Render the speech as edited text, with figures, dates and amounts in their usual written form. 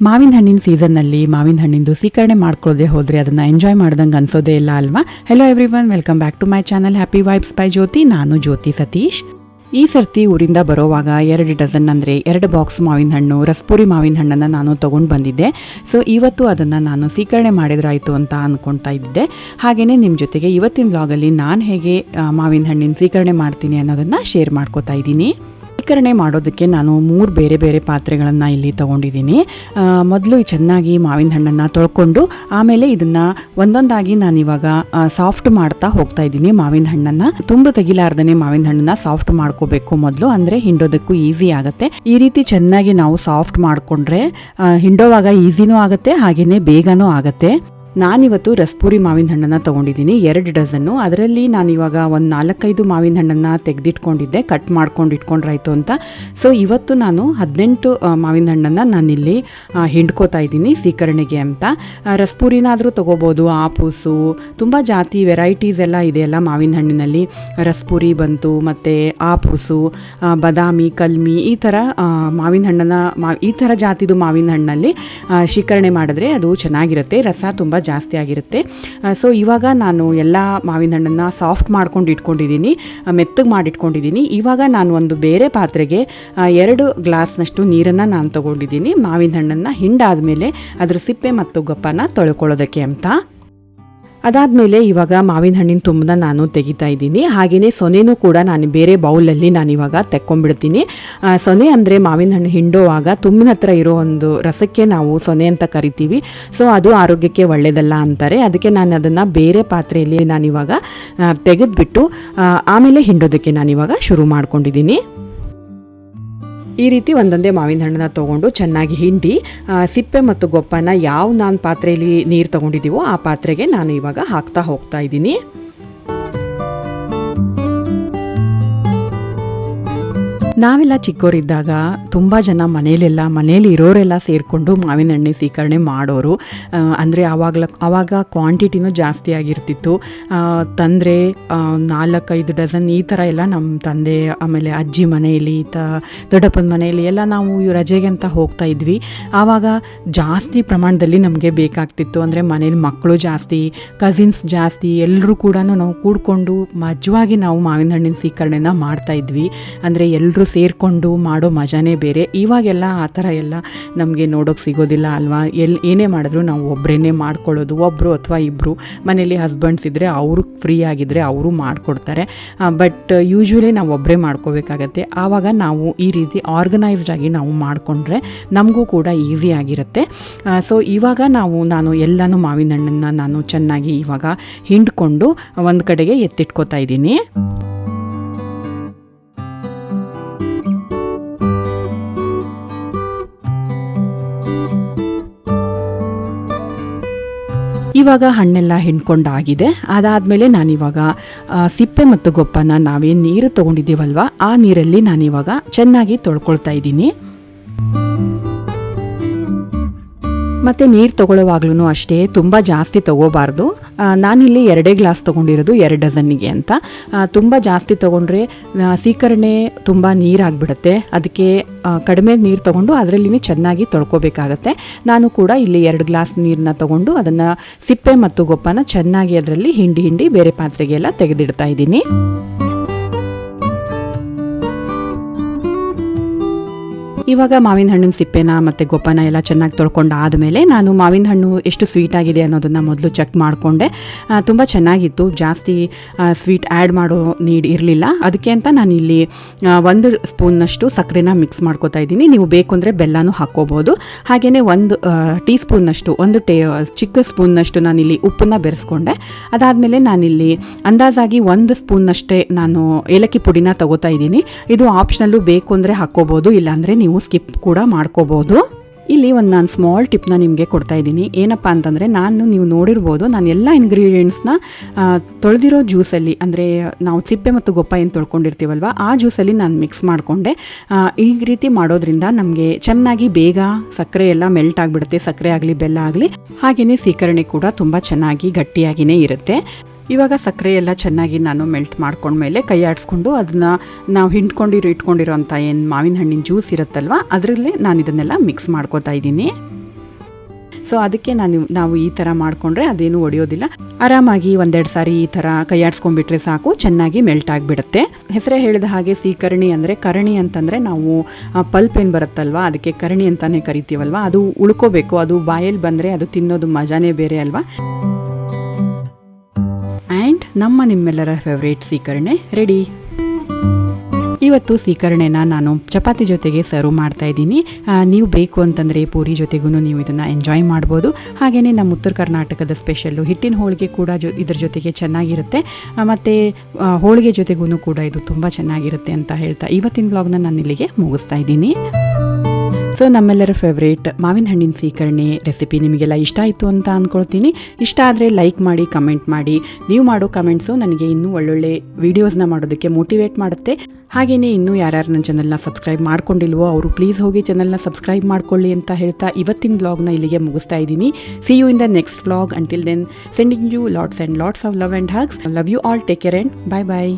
ಮಾವಿನ ಹಣ್ಣಿನ ಸೀಸನ್ನಲ್ಲಿ ಮಾವಿನ ಹಣ್ಣಿಂದು ಸೀಕರಣೆ ಮಾಡ್ಕೊಳ್ಳದೆ ಹೋದರೆ ಅದನ್ನು ಎಂಜಾಯ್ ಮಾಡ್ದಂಗೆ ಅನ್ಸೋದೇ ಇಲ್ಲ ಅಲ್ವಾ. Hello everyone, welcome back to my channel happy vibes by Jyothi. ನಾನು ಜ್ಯೋತಿ ಸತೀಶ್. ಈ ಸರ್ತಿ ಊರಿಂದ ಬರೋವಾಗ 2 ಡಜನ್ ಅಂದರೆ 2 ಬಾಕ್ಸ್ ಮಾವಿನ ಹಣ್ಣು, ರಸಪುರಿ ಮಾವಿನ ಹಣ್ಣನ್ನು ನಾನು ತೊಗೊಂಡು ಬಂದಿದ್ದೆ. ಸೊ ಇವತ್ತು ಅದನ್ನು ನಾನು ಸೀಕರಣೆ ಮಾಡಿದ್ರಾಯಿತು ಅಂತ ಅಂದ್ಕೊಳ್ತಾ ಇದ್ದೆ. ಹಾಗೆಯೇ ನಿಮ್ಮ ಜೊತೆಗೆ ಇವತ್ತಿನ ವ್ಲಾಗಲ್ಲಿ ನಾನು ಹೇಗೆ ಮಾವಿನ ಹಣ್ಣಿನ ಸೀಕರಣೆ ಮಾಡ್ತೀನಿ ಅನ್ನೋದನ್ನು ಶೇರ್ ಮಾಡ್ಕೋತಾ ಇದ್ದೀನಿ. ಸೀಕರಣೆ ಮಾಡೋದಕ್ಕೆ ನಾನು 3 ಬೇರೆ ಬೇರೆ ಪಾತ್ರೆಗಳನ್ನು ಇಲ್ಲಿ ತೊಗೊಂಡಿದ್ದೀನಿ. ಮೊದಲು ಚೆನ್ನಾಗಿ ಮಾವಿನ ಹಣ್ಣನ್ನು ತೊಳ್ಕೊಂಡು ಆಮೇಲೆ ಇದನ್ನು ಒಂದೊಂದಾಗಿ ನಾನಿವಾಗ ಸಾಫ್ಟ್ ಮಾಡ್ತಾ ಹೋಗ್ತಾ ಇದ್ದೀನಿ. ಮಾವಿನ ಹಣ್ಣನ್ನು ತುಂಬ ತೆಗಿಲಾರ್ದೇ ಮಾವಿನ ಹಣ್ಣನ್ನು ಸಾಫ್ಟ್ ಮಾಡ್ಕೋಬೇಕು ಮೊದಲು, ಅಂದರೆ ಹಿಂಡೋದಕ್ಕೂ ಈಸಿ ಆಗುತ್ತೆ. ಈ ರೀತಿ ಚೆನ್ನಾಗಿ ನಾವು ಸಾಫ್ಟ್ ಮಾಡಿಕೊಂಡ್ರೆ ಹಿಂಡೋವಾಗ ಈಸಿನೂ ಆಗುತ್ತೆ, ಹಾಗೆಯೇ ಬೇಗನೂ ಆಗುತ್ತೆ. ನಾನಿವತ್ತು ರಸಪುರಿ ಮಾವಿನ ಹಣ್ಣನ್ನು ತೊಗೊಂಡಿದ್ದೀನಿ 2 ಡಜನ್ನು. ಅದರಲ್ಲಿ ನಾನಿವಾಗ ಒಂದು 4-5 ಮಾವಿನ ಹಣ್ಣನ್ನು ತೆಗೆದಿಟ್ಕೊಂಡಿದ್ದೆ, ಕಟ್ ಮಾಡ್ಕೊಂಡು ಇಟ್ಕೊಂಡ್ರಾಯ್ತು ಅಂತ. ಸೊ ಇವತ್ತು ನಾನು 18 ಮಾವಿನ ಹಣ್ಣನ್ನು ನಾನಿಲ್ಲಿ ಹಿಂಡ್ಕೋತಾ ಇದ್ದೀನಿ ಸೀಕರಣೆಗೆ ಅಂತ. ರಸಪುರಿನಾದರೂ ತೊಗೋಬೋದು, ಆಪೂಸು, ತುಂಬ ಜಾತಿ ವೆರೈಟೀಸ್ ಎಲ್ಲ ಇದೆಯಲ್ಲ ಮಾವಿನ ಹಣ್ಣಿನಲ್ಲಿ. ರಸಪುರಿ ಬಂತು, ಮತ್ತು ಆಪೂಸು, ಬಾದಾಮಿ, ಕಲ್ಮಿ, ಈ ಥರ ಮಾವಿನ ಹಣ್ಣನ್ನು ಈ ಥರ ಜಾತಿದು ಮಾವಿನ ಹಣ್ಣಲ್ಲಿ ಶೀಕರಣೆ ಮಾಡಿದ್ರೆ ಅದು ಚೆನ್ನಾಗಿರುತ್ತೆ, ರಸ ತುಂಬ ಜಾಸ್ತಿ ಆಗಿರುತ್ತೆ. ಸೊ ಇವಾಗ ನಾನು ಎಲ್ಲ ಮಾವಿನ ಹಣ್ಣನ್ನು ಸಾಫ್ಟ್ ಮಾಡ್ಕೊಂಡು ಇಟ್ಕೊಂಡಿದ್ದೀನಿ, ಮೆತ್ತಗೆ ಮಾಡಿಟ್ಕೊಂಡಿದ್ದೀನಿ. ಇವಾಗ ನಾನು ಒಂದು ಬೇರೆ ಪಾತ್ರೆಗೆ 2 ಗ್ಲಾಸ್ನಷ್ಟು ನೀರನ್ನು ನಾನು ತೊಗೊಂಡಿದ್ದೀನಿ ಮಾವಿನ ಹಣ್ಣನ್ನು ಹಿಂಡಾದ್ಮೇಲೆ ಅದ್ರ ಸಿಪ್ಪೆ ಮತ್ತು ಗೊಪ್ಪನ ತೊಳ್ಕೊಳ್ಳೋದಕ್ಕೆ ಅಂತ. ಅದಾದಮೇಲೆ ಇವಾಗ ಮಾವಿನ ಹಣ್ಣಿನ ತುಂಬನ ನಾನು ತೆಗಿತಾ ಇದ್ದೀನಿ. ಹಾಗೆಯೇ ಸೊನೆನೂ ಕೂಡ ನಾನು ಬೇರೆ ಬೌಲಲ್ಲಿ ನಾನಿವಾಗ ತೆಕ್ಕೊಂಡ್ಬಿಡ್ತೀನಿ. ಸೊನೆ ಅಂದರೆ ಮಾವಿನ ಹಣ್ಣು ಹಿಂಡೋವಾಗ ತುಂಬಿನ ಹತ್ರ ಇರೋ ಒಂದು ರಸಕ್ಕೆ ನಾವು ಸೊನೆ ಅಂತ ಕರಿತೀವಿ. ಸೊ ಅದು ಆರೋಗ್ಯಕ್ಕೆ ಒಳ್ಳೆಯದಲ್ಲ ಅಂತಾರೆ. ಅದಕ್ಕೆ ನಾನು ಅದನ್ನು ಬೇರೆ ಪಾತ್ರೆಯಲ್ಲಿ ನಾನಿವಾಗ ತೆಗೆದುಬಿಟ್ಟು ಆಮೇಲೆ ಹಿಂಡೋದಕ್ಕೆ ನಾನಿವಾಗ ಶುರು ಮಾಡ್ಕೊಂಡಿದ್ದೀನಿ. ಈ ರೀತಿ ಒಂದೊಂದೇ ಮಾವಿನ ಹಣ್ಣನ್ನು ತೊಗೊಂಡು ಚೆನ್ನಾಗಿ ಹಿಂಡಿ ಸಿಪ್ಪೆ ಮತ್ತು ಗೊಪ್ಪನ ನಾನು ಪಾತ್ರೆಯಲ್ಲಿ ನೀರು ತೊಗೊಂಡಿದ್ದೀವೋ ಆ ಪಾತ್ರೆಗೆ ನಾನು ಇವಾಗ ಹಾಕ್ತಾ ಹೋಗ್ತಾ ಇದ್ದೀನಿ. ನಾವೆಲ್ಲ ಚಿಕ್ಕವರಿದ್ದಾಗ ತುಂಬ ಜನ ಮನೇಲಿ ಇರೋರೆಲ್ಲ ಸೇರಿಕೊಂಡು ಮಾವಿನ ಹಣ್ಣು ಸೀಕರಣೆ ಮಾಡೋರು. ಅಂದರೆ ಆವಾಗ ಕ್ವಾಂಟಿಟಿನೂ ಜಾಸ್ತಿ ಆಗಿರ್ತಿತ್ತು. ತಂದರೆ 4-5 ಡಜನ್ ಈ ಥರ ಎಲ್ಲ ನಮ್ಮ ತಂದೆ ಆಮೇಲೆ ಅಜ್ಜಿ ಮನೆಯಲ್ಲಿ ದೊಡ್ಡಪ್ಪನ ಮನೆಯಲ್ಲಿ ಎಲ್ಲ ನಾವು ರಜೆಗೆ ಅಂತ ಹೋಗ್ತಾ ಇದ್ವಿ. ಆವಾಗ ಜಾಸ್ತಿ ಪ್ರಮಾಣದಲ್ಲಿ ನಮಗೆ ಬೇಕಾಗ್ತಿತ್ತು. ಅಂದರೆ ಮನೇಲಿ ಮಕ್ಕಳು ಜಾಸ್ತಿ, ಕಸಿನ್ಸ್ ಜಾಸ್ತಿ, ಎಲ್ಲರೂ ಕೂಡ ನಾವು ಕೂಡ್ಕೊಂಡು ಮಜವಾಗಿ ನಾವು ಮಾವಿನ ಹಣ್ಣಿನ ಸೀಕರಣೆನ ಮಾಡ್ತಾ ಇದ್ವಿ. ಅಂದರೆ ಎಲ್ಲರೂ ಸೇರಿಕೊಂಡು ಮಾಡೋ ಮಜಾನೇ ಬೇರೆ. ಇವಾಗೆಲ್ಲ ಆ ಥರ ಎಲ್ಲ ನಮಗೆ ನೋಡೋಕೆ ಸಿಗೋದಿಲ್ಲ ಅಲ್ವಾ. ಏನೇ ಮಾಡಿದ್ರು ನಾವು ಒಬ್ಬರೇ ಮಾಡ್ಕೊಳ್ಳೋದು. ಒಬ್ಬರು ಅಥವಾ ಇಬ್ಬರು ಮನೇಲಿ ಹಸ್ಬೆಂಡ್ಸ್ ಇದ್ದರೆ ಅವರು ಫ್ರೀ ಆಗಿದ್ದರೆ ಅವರು ಮಾಡಿಕೊಡ್ತಾರೆ. ಬಟ್ ಯೂಶ್ವಲಿ ನಾವು ಒಬ್ಬರೇ ಮಾಡ್ಕೋಬೇಕಾಗತ್ತೆ. ಆವಾಗ ನಾವು ಈ ರೀತಿ ಆರ್ಗನೈಸ್ಡ್ ಆಗಿ ನಾವು ಮಾಡಿಕೊಂಡ್ರೆ ನಮಗೂ ಕೂಡ ಈಸಿ ಆಗಿರುತ್ತೆ. ಸೊ ಇವಾಗ ನಾನು ಎಲ್ಲನೂ ಮಾವಿನ ಹಣ್ಣನ್ನು ನಾನು ಚೆನ್ನಾಗಿ ಇವಾಗ ಹಿಂಡ್ಕೊಂಡು ಒಂದು ಕಡೆಗೆ ಎತ್ತಿಟ್ಕೋತಾ ಇದ್ದೀನಿ. ಇವಾಗ ಹಣ್ಣೆಲ್ಲ ಹಿಂಡ್ಕೊಂಡಾಗಿದೆ. ಅದಾದಮೇಲೆ ನಾನಿವಾಗ ಸಿಪ್ಪೆ ಮತ್ತು ಗೊಪ್ಪನ ನಾವೇನು ನೀರು ತೊಗೊಂಡಿದ್ದೀವಲ್ವ ಆ ನೀರಲ್ಲಿ ನಾನಿವಾಗ ಚೆನ್ನಾಗಿ ತೊಳ್ಕೊಳ್ತಾ ಇದ್ದೀನಿ. ಮತ್ತು ನೀರು ತೊಗೊಳ್ಳೋವಾಗ್ಲೂ ಅಷ್ಟೇ ತುಂಬ ಜಾಸ್ತಿ ತೊಗೋಬಾರ್ದು. ನಾನಿಲ್ಲಿ 2 ಗ್ಲಾಸ್ ತೊಗೊಂಡಿರೋದು 2 ಡಜನ್ನಿಗೆ ಅಂತ. ತುಂಬ ಜಾಸ್ತಿ ತೊಗೊಂಡ್ರೆ ಸೀಕರಣೆ ತುಂಬ ನೀರಾಗಿಬಿಡುತ್ತೆ. ಅದಕ್ಕೆ ಕಡಿಮೆ ನೀರು ತೊಗೊಂಡು ಅದರಲ್ಲಿ ಚೆನ್ನಾಗಿ ತೊಳ್ಕೊಬೇಕಾಗತ್ತೆ. ನಾನು ಕೂಡ ಇಲ್ಲಿ 2 ಗ್ಲಾಸ್ ನೀರನ್ನ ತೊಗೊಂಡು ಅದನ್ನು ಸಿಪ್ಪೆ ಮತ್ತು ಗೊಪ್ಪನ ಚೆನ್ನಾಗಿ ಅದರಲ್ಲಿ ಹಿಂಡಿ ಬೇರೆ ಪಾತ್ರೆಗೆಲ್ಲ ತೆಗೆದಿಡ್ತಾ ಇದ್ದೀನಿ. ಇವಾಗ ಮಾವಿನ ಹಣ್ಣಿನ ಸಿಪ್ಪೆನ ಮತ್ತು ಗೊಪ್ಪನ ಎಲ್ಲ ಚೆನ್ನಾಗಿ ತೊಳ್ಕೊಂಡು ಆದಮೇಲೆ ನಾನು ಮಾವಿನ ಹಣ್ಣು ಎಷ್ಟು ಸ್ವೀಟ್ ಆಗಿದೆ ಅನ್ನೋದನ್ನು ಮೊದಲು ಚೆಕ್ ಮಾಡಿಕೊಂಡೆ. ತುಂಬ ಚೆನ್ನಾಗಿತ್ತು, ಜಾಸ್ತಿ ಸ್ವೀಟ್ ಆ್ಯಡ್ ಮಾಡೋ ನೀಡ್ ಇರಲಿಲ್ಲ. ಅದಕ್ಕೆ ಅಂತ ನಾನಿಲ್ಲಿ 1 ಸ್ಪೂನ್ನಷ್ಟು ಸಕ್ಕರೆನ ಮಿಕ್ಸ್ ಮಾಡ್ಕೋತಾ ಇದ್ದೀನಿ. ನೀವು ಬೇಕು ಅಂದರೆ ಬೆಲ್ಲನೂ ಹಾಕ್ಕೋಬೋದು. ಹಾಗೆಯೇ 1 ಟೀ ಸ್ಪೂನ್ನಷ್ಟು ಚಿಕ್ಕ ಸ್ಪೂನ್ನಷ್ಟು ನಾನಿಲ್ಲಿ ಉಪ್ಪನ್ನು ಬೆರೆಸ್ಕೊಂಡೆ. ಅದಾದಮೇಲೆ ನಾನಿಲ್ಲಿ ಅಂದಾಜಾಗಿ 1 ಸ್ಪೂನ್ನಷ್ಟೇ ನಾನು ಏಲಕ್ಕಿ ಪುಡಿನ ತಗೋತಾ ಇದ್ದೀನಿ. ಇದು ಆಪ್ಷನಲ್ಲು, ಬೇಕು ಅಂದರೆ ಹಾಕ್ಕೋಬೋದು, ಇಲ್ಲಾಂದರೆ ನೀವು ಸ್ಕಿಪ್ ಕೂಡ ಮಾಡ್ಕೋಬೋದು. ಇಲ್ಲಿ ನಾನು ಸ್ಮಾಲ್ ಟಿಪ್ನ ನಿಮಗೆ ಕೊಡ್ತಾ ಇದ್ದೀನಿ. ಏನಪ್ಪ ಅಂತಂದರೆ ನೀವು ನೋಡಿರ್ಬೋದು, ನಾನು ಎಲ್ಲ ಇಂಗ್ರೀಡಿಯೆಂಟ್ಸ್ನ ತೊಳೆದಿರೋ ಜ್ಯೂಸಲ್ಲಿ, ಅಂದರೆ ನಾವು ಸಿಪ್ಪೆ ಮತ್ತು ಗೊಪ್ಪ ಏನು ತೊಳ್ಕೊಂಡಿರ್ತೀವಲ್ವ ಆ ಜ್ಯೂಸಲ್ಲಿ ನಾನು ಮಿಕ್ಸ್ ಮಾಡಿಕೊಂಡೆ. ಈ ರೀತಿ ಮಾಡೋದ್ರಿಂದ ನಮಗೆ ಚೆನ್ನಾಗಿ ಬೇಗ ಸಕ್ಕರೆ ಎಲ್ಲ ಮೆಲ್ಟ್ ಆಗಿಬಿಡುತ್ತೆ. ಸಕ್ಕರೆ ಆಗಲಿ ಬೆಲ್ಲ ಆಗಲಿ, ಹಾಗೆಯೇ ಸೀಕರಣೆ ಕೂಡ ತುಂಬ ಚೆನ್ನಾಗಿ ಗಟ್ಟಿಯಾಗಿಯೇ ಇರುತ್ತೆ. ಇವಾಗ ಸಕ್ಕರೆ ಎಲ್ಲ ಚೆನ್ನಾಗಿ ನಾನು ಮೆಲ್ಟ್ ಮಾಡ್ಕೊಂಡ್ಮೇಲೆ ಕೈ ಆಡಿಸ್ಕೊಂಡು ಅದನ್ನು ನಾವು ಇಟ್ಕೊಂಡಿರೋ ಅಂಥ ಏನು ಮಾವಿನ ಹಣ್ಣಿನ ಜ್ಯೂಸ್ ಇರುತ್ತಲ್ವ ಅದರಲ್ಲಿ ನಾನು ಇದನ್ನೆಲ್ಲ ಮಿಕ್ಸ್ ಮಾಡ್ಕೋತಾ ಇದ್ದೀನಿ. ಸೊ ಅದಕ್ಕೆ ನಾವು ಈ ಥರ ಮಾಡಿಕೊಂಡ್ರೆ ಅದೇನು ಒಡೆಯೋದಿಲ್ಲ. ಆರಾಮಾಗಿ ಒಂದೆರಡು ಸಾರಿ ಈ ಥರ ಕೈಯಾಡಿಸ್ಕೊಂಡ್ಬಿಟ್ರೆ ಸಾಕು, ಚೆನ್ನಾಗಿ ಮೆಲ್ಟ್ ಆಗಿಬಿಡುತ್ತೆ. ಹೆಸರೇ ಹೇಳಿದ ಹಾಗೆ ಸೀಕರಣಿ ಅಂದರೆ, ಕರಣಿ ಅಂತಂದರೆ ನಾವು ಪಲ್ಪ್ ಏನು ಬರುತ್ತಲ್ವ ಅದಕ್ಕೆ ಕರಣಿ ಅಂತಾನೆ ಕರಿತೀವಲ್ವ, ಅದು ಉಳ್ಕೋಬೇಕು. ಅದು ಬಾಯಲ್ಲಿ ಬಂದರೆ ಅದು ತಿನ್ನೋದು ಮಜಾನೇ ಬೇರೆ ಅಲ್ವಾ. ಆ್ಯಂಡ್ ನಿಮ್ಮೆಲ್ಲರ ಫೇವ್ರೇಟ್ ಸೀಕರಣೆ ರೆಡಿ. ಇವತ್ತು ಸೀಕರಣೆನ ನಾನು ಚಪಾತಿ ಜೊತೆಗೆ ಸರ್ವ್ ಮಾಡ್ತಾ ಇದ್ದೀನಿ. ನೀವು ಬೇಕು ಅಂತಂದರೆ ಪೂರಿ ಜೊತೆಗೂ ನೀವು ಇದನ್ನು ಎಂಜಾಯ್ ಮಾಡ್ಬೋದು. ಹಾಗೆಯೇ ನಮ್ಮ ಉತ್ತರ ಕರ್ನಾಟಕದ ಸ್ಪೆಷಲ್ಲು ಹಿಟ್ಟಿನ ಹೋಳಿಗೆ ಕೂಡ ಇದ್ರ ಜೊತೆಗೆ ಚೆನ್ನಾಗಿರುತ್ತೆ, ಮತ್ತು ಹೋಳಿಗೆ ಜೊತೆಗೂ ಕೂಡ ಇದು ತುಂಬ ಚೆನ್ನಾಗಿರುತ್ತೆ ಅಂತ ಹೇಳ್ತಾ ಇವತ್ತಿನ ಬ್ಲಾಗ್ನ ನಾನು ಇಲ್ಲಿಗೆ ಮುಗಿಸ್ತಾ ಇದ್ದೀನಿ. ಸೊ ನಮ್ಮೆಲ್ಲರ ಫೇವ್ರೇಟ್ ಮಾವಿನ ಹಣ್ಣಿನ ಸೀಕರಣೆ ರೆಸಿಪಿ ನಿಮಗೆಲ್ಲ ಇಷ್ಟ ಆಯಿತು ಅಂತ ಅಂದ್ಕೊಳ್ತೀನಿ. ಇಷ್ಟ ಆದರೆ ಲೈಕ್ ಮಾಡಿ, ಕಮೆಂಟ್ ಮಾಡಿ. ನೀವು ಮಾಡೋ ಕಮೆಂಟ್ಸು ನನಗೆ ಇನ್ನೂ ಒಳ್ಳೊಳ್ಳೆ ವೀಡಿಯೋಸ್ನ ಮಾಡೋದಕ್ಕೆ ಮೋಟಿವೇಟ್ ಮಾಡುತ್ತೆ. ಹಾಗೆಯೇ ಇನ್ನೂ ಯಾರ್ಯಾರು ನನ್ನ ಚಾನಲ್ನ ಸಬ್ಸ್ಕ್ರೈಬ್ ಮಾಡ್ಕೊಂಡಿಲ್ವೋ ಅವರು ಪ್ಲೀಸ್ ಹೋಗಿ ಚಾನಲ್ನ ಸಬ್ಸ್ಕ್ರೈಬ್ ಮಾಡ್ಕೊಳ್ಳಿ ಅಂತ ಹೇಳ್ತಾ ಇವತ್ತಿನ ಬ್ಲಾಗ್ನ ಇಲ್ಲಿಗೆ ಮುಗಿಸ್ತಾ ಇದ್ದೀನಿ. See you in the next blog. Until then, sending you lots and lots of love and hugs. Love you all. Take care and bye bye.